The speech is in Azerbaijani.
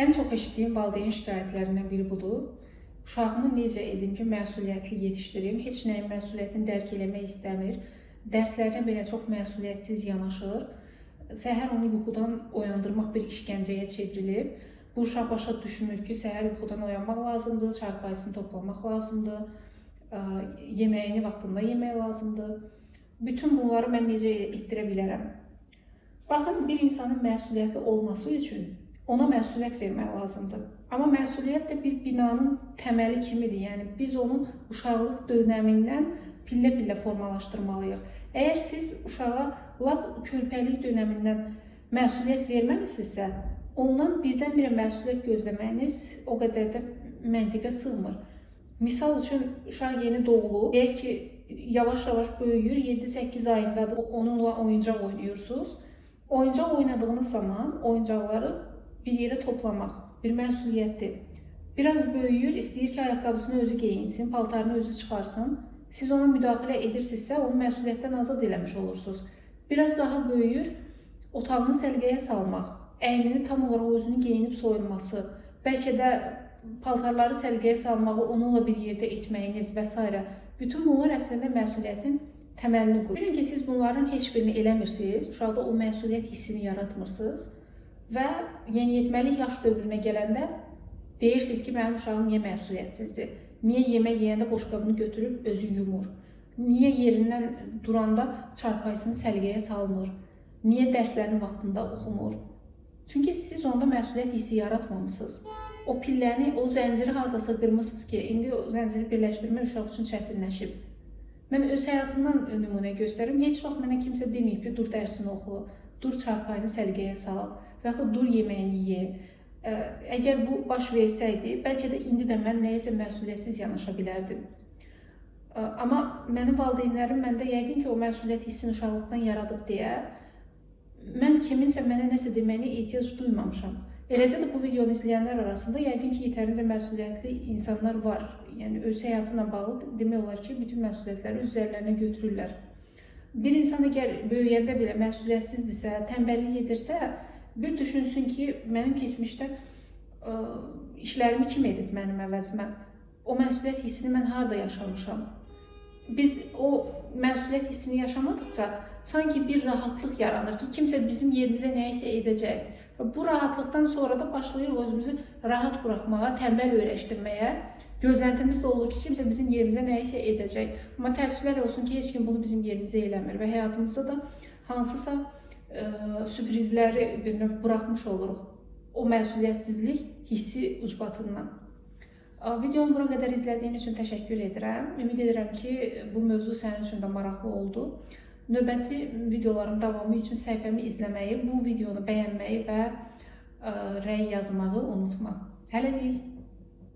Ən çox eşitdiyim valideyn şikayətlərindən biri budur. Uşağımı necə edim ki, məsuliyyətli yetişdirim, heç nəyin məsuliyyətini dərk eləmək istəmir, dərslərdən belə çox məsuliyyətsiz yanaşır, səhər onu yuxudan oyandırmaq bir işgəncəyə çevrilib. Bu uşaq başa düşmür ki, səhər yuxudan oyanmaq lazımdır, çarpayısını toplamaq lazımdır, yeməyini vaxtında yemək lazımdır. Bütün bunları mən necə etdirə bilərəm? Baxın, bir insanın məsuliyyəti olması üçün ona məsuliyyət vermək lazımdır. Amma məsuliyyət də bir binanın təməli kimidir. Yəni biz onu uşaqlıq dönəmindən pillə-pillə formalaşdırmalıyıq. Əgər siz uşağa lap körpəlik dönəmindən məsuliyyət verməmisinizsə, ondan birdən-birə məsuliyyət gözləməyiniz o qədər də məntiqə sığmır. Misal üçün, uşaq yeni doğulur, deyək ki, yavaş-yavaş böyüyür, 7-8 ayındadır, onunla oyuncaq oynayırsınız. Oyuncaq oynadığınız zaman oyuncaqları bir yerə toplamaq bir məsuliyyətdir. Biraz böyüyür, istəyir ki, ayaqqabısını özü geyinsin, paltarını özü çıxarsın. Siz ona müdaxilə edirsinizsə, onu məsuliyyətdən azad eləmiş olursunuz. Biraz daha böyüyür, otağını səliqəyə salmaq, əynini tam olaraq özünü geyinib soyunması, bəlkə də paltarları səliqəyə salmağı onunla bir yerdə etməyiniz və s. Bütün bunlar əslində məsuliyyətin təməlini qurur. Çünki siz bunların heç birini eləmirsiniz, uşaqda o məsuliyyət hissini yaratmırsınız. Və yeniyetməlik yaş dövrünə gələndə deyirsiniz ki, mənim uşağım niyə məsuliyyətsizdir? Niyə yemək yeyəndə boşqabını götürüb özü yumur? Niyə yerindən duranda çarpayısını səliqəyə salmır? Niyə dərslərini vaxtında oxumur? Çünki siz onda məsuliyyət hissi yaratmamısınız. O pilləni, o zənciri hardasa qırmısınız ki, indi o zənciri birləşdirmək uşaq üçün çətinləşib. Mən öz həyatımdan nümunə göstərim. Heç vaxt mənə kimsə deməyib ki, dur dərsini oxu, dur çarpayını səliqəyə sal və yaxud dur yeməyini ye. Əgər bu baş versəydi, bəlkə də indi də mən nəyəsə məsuliyyətsiz yanaşa bilərdim. Amma mənim valideynlərim məndə yəqin ki, o məsuliyyət hissini uşaqlıqdan yaradıb deyə mən kiminsə mənə nəsə deməyinə ehtiyac duymamışam. Eləcə də bu videonu izləyənlər arasında yəqin ki, yetərincə məsuliyyətli insanlar var. Yəni, öz həyatına bağlı demək olar ki, bütün məsuliyyətləri üzərlərinə götürürlər. Bir insan əgər böyüyəndə belə məsuliyyətsizdirsə, tənbəllik edirsə, bir düşünsün ki, mənim keçmişdə işlərimi kim edib mənim əvəzimə? O məsuliyyət hissini mən harada yaşamışam? Biz o məsuliyyət hissini yaşamadıqca sanki bir rahatlıq yaranır ki, kimsə bizim yerimizə nəyisə edəcək. Bu rahatlıqdan sonra da başlayırıq özümüzü rahat buraxmağa, tənbəl öyrəşdirməyə. Gözləntimiz də olur ki, kimsə bizim yerimizə nəyisə edəcək. Amma təəssüflər olsun ki, heç kim bunu bizim yerimizə eləmir və həyatımızda da hansısa sürprizləri bir növ buraxmış oluruq o məsuliyyətsizlik hissi ucbatından. Videonu bura qədər izlədiyin üçün təşəkkür edirəm. Ümid edirəm ki, bu mövzu sənin üçün də maraqlı oldu. Növbəti videoların davamı üçün səhifəmi izləməyi, bu videonu bəyənməyi və rəy yazmağı unutma. Hələlik.